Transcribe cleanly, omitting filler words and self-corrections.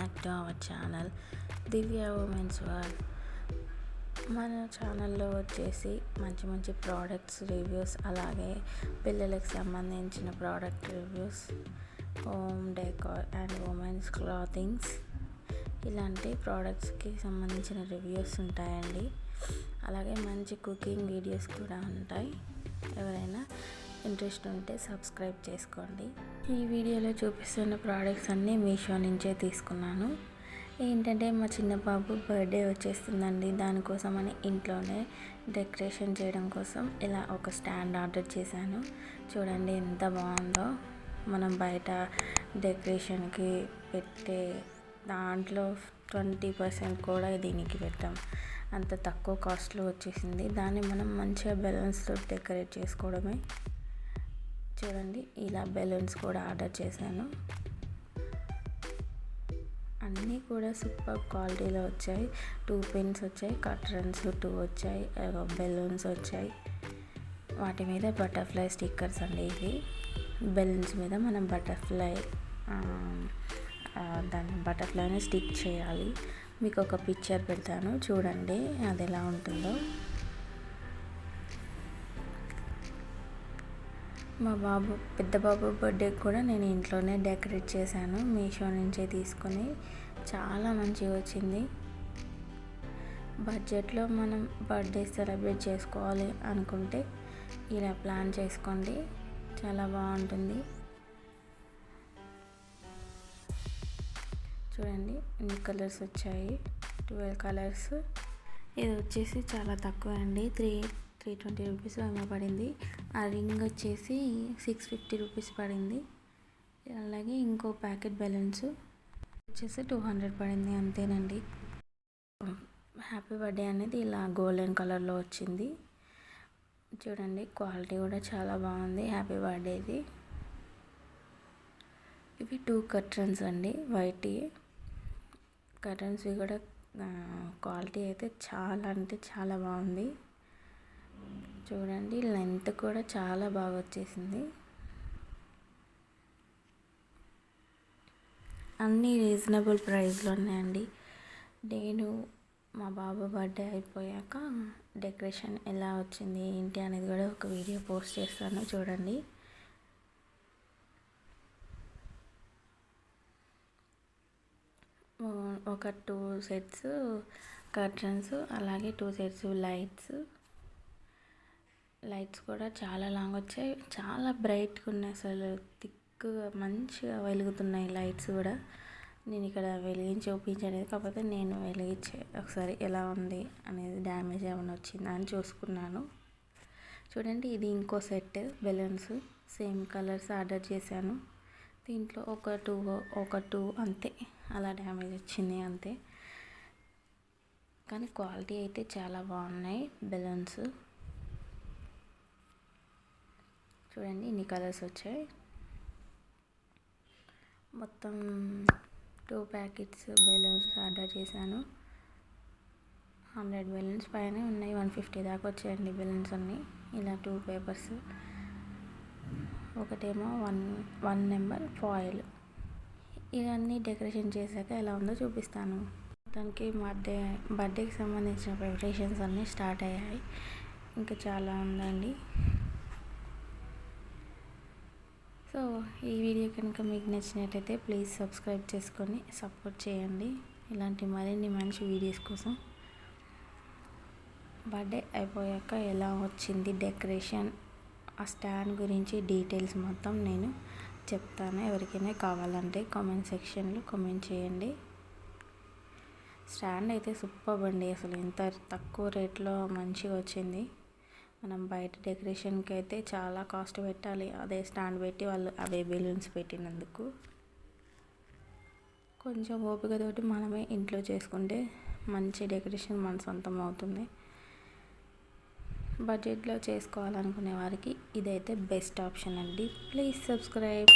Back to our channel Divya women's world. మన ఛానల్లో వచ్చేసి మంచి ప్రోడక్ట్స్ రివ్యూస్, అలాగే పిల్లలకు సంబంధించిన product reviews, home decor and women's clothings ఇలాంటి ప్రోడక్ట్స్కి సంబంధించిన రివ్యూస్ ఉంటాయండి. అలాగే మంచి కుకింగ్ వీడియోస్ కూడా ఉంటాయి. ఎవరైనా ఇంట్రెస్ట్ ఉంటే సబ్స్క్రైబ్ చేసుకోండి. ఈ వీడియోలో చూపిస్తున్న ప్రోడక్ట్స్ అన్నీ మీషో నుంచే తీసుకున్నాను. ఏంటంటే మా చిన్న బాబు బర్త్డే వచ్చేస్తుందండి. దానికోసమని ఇంట్లోనే డెకరేషన్ చేయడం కోసం ఇలా ఒక స్టాండ్ ఆర్డర్ చేశాను. చూడండి ఎంత బాగుందో. మనం బయట డెకరేషన్కి పెట్టే దాంట్లో 20% కూడా దీనికి పెట్టాం. అంత తక్కువ కాస్ట్లో వచ్చేసింది. దాన్ని మనం మంచిగా బెలూన్స్తో డెకరేట్ చేసుకోవడమే. చూడండి ఇలా బెలూన్స్ కూడా ఆర్డర్ చేశాను. అన్నీ కూడా సూపర్ క్వాలిటీలో వచ్చాయి. 2 పెన్స్ వచ్చాయి, కర్టన్స్ 2 వచ్చాయి, బెలూన్స్ వచ్చాయి. వాటి మీద బటర్ఫ్లై స్టిక్కర్స్ అండి. ఇవి బెలూన్స్ మీద మనం దాన్ని బటర్ఫ్లైని స్టిక్ చేయాలి. మీకు ఒక పిక్చర్ పెడతాను చూడండి అది ఎలా ఉంటుందో. మా పెద్ద బాబు బర్త్డేకి కూడా నేను ఇంట్లోనే డెకరేట్ చేశాను. మీషో నుంచే తీసుకొని చాలా మంచిగా వచ్చింది. బడ్జెట్లో మనం బర్త్డే సెలబ్రేట్ చేసుకోవాలి అనుకుంటే ఇలా ప్లాన్ చేసుకోండి, చాలా బాగుంటుంది. చూడండి ఎన్ని కలర్స్ వచ్చాయి, 12 కలర్స్. ఇది వచ్చేసి చాలా తక్కువ అండి, 320 రూపీస్ ఏమో పడింది. ఆ రింగ్ వచ్చేసి 650 రూపీస్ పడింది. అలాగే ఇంకో ప్యాకెట్ బెలూన్స్ వచ్చేసి 200 పడింది, అంతేనండి. హ్యాపీ బర్త్డే అనేది ఇలా గోల్డెన్ కలర్లో వచ్చింది. చూడండి క్వాలిటీ కూడా చాలా బాగుంది హ్యాపీ బర్త్డేది. ఇవి 2 కర్టన్స్ అండి, వైట్ కర్టన్స్వి కూడా క్వాలిటీ అయితే చాలా అంటే చాలా బాగుంది. చూడండి లెంత్ కూడా చాలా బాగా వచ్చేసింది. అన్నీ రీజనబుల్ ప్రైస్లో ఉన్నాయండి. నేను మా బాబు బర్త్డే అయిపోయాక డెకరేషన్ ఎలా వచ్చింది ఏంటి అనేది కూడా ఒక వీడియో పోస్ట్ చేస్తాను చూడండి. ఒక 2 సెట్స్ కర్టన్స్, అలాగే 2 సెట్స్ లైట్స్ కూడా చాలా లాంగ్ వచ్చాయి. చాలా బ్రైట్గా ఉన్నాయి, అసలు థిక్గా మంచిగా వెలుగుతున్నాయి లైట్స్ కూడా. నేను ఇక్కడ వెలిగించి చూపించలేదు, కాకపోతే నేను వెలిగించే ఒకసారి ఎలా ఉంది అనేది డ్యామేజ్ ఏమైనా వచ్చిందా అని చూసుకున్నాను. చూడండి ఇది ఇంకో set balloons, same colours order చేశాను. దీంట్లో ఒక టూ అంతే అలా డ్యామేజ్ వచ్చింది అంతే. కానీ క్వాలిటీ అయితే చాలా బాగున్నాయి బెలూన్స్. చూడండి ఇన్ని కలర్స్ వచ్చాయి. మొత్తం 2 ప్యాకెట్స్ బెలూన్స్ ఆర్డర్ చేశాను. 100 బెలూన్స్ పైనే ఉన్నాయి, 150 దాకా వచ్చాయండి బెలూన్స్ అన్నీ. ఇలా 2 పేపర్స్, ఒకటేమో 1 నెంబర్ ఫాయిల్. ఇవన్నీ డెకరేషన్ చేశాక ఎలా ఉందో చూపిస్తాను. దానికి బర్త్డేకి సంబంధించిన ప్రిపరేషన్స్ అన్నీ స్టార్ట్ అయ్యాయి. ఇంకా చాలా ఉందండి. సో ఈ వీడియో కనుక మీకు నచ్చినట్లయితే ప్లీజ్ సబ్స్క్రైబ్ చేసుకొని సపోర్ట్ చేయండి. ఇలాంటి మరిన్ని మంచి వీడియోస్ కోసం. బర్త్డే అయిపోయాక ఎలా వచ్చింది డెకరేషన్, ఆ స్టాండ్ గురించి డీటెయిల్స్ మొత్తం నేను చెప్తాను. ఎవరికైనా కావాలంటే కామెంట్ సెక్షన్లో కామెంట్ చేయండి. స్టాండ్ అయితే సూపర్ అండి, అసలు ఎంత తక్కువ రేట్లో మంచిగా వచ్చింది. మనం బయట డెకరేషన్కి అయితే చాలా కాస్ట్ పెట్టాలి, అదే స్టాండ్ పెట్టి వాళ్ళు అవే బెలూన్స్ పెట్టినందుకు. కొంచెం ఓపికతోటి మనమే ఇంట్లో చేసుకుంటే మంచి డెకరేషన్ మన సొంతం అవుతుంది. బడ్జెట్లో చేసుకోవాలనుకునే వారికి ఇదైతే బెస్ట్ ఆప్షన్ అండి. Please subscribe.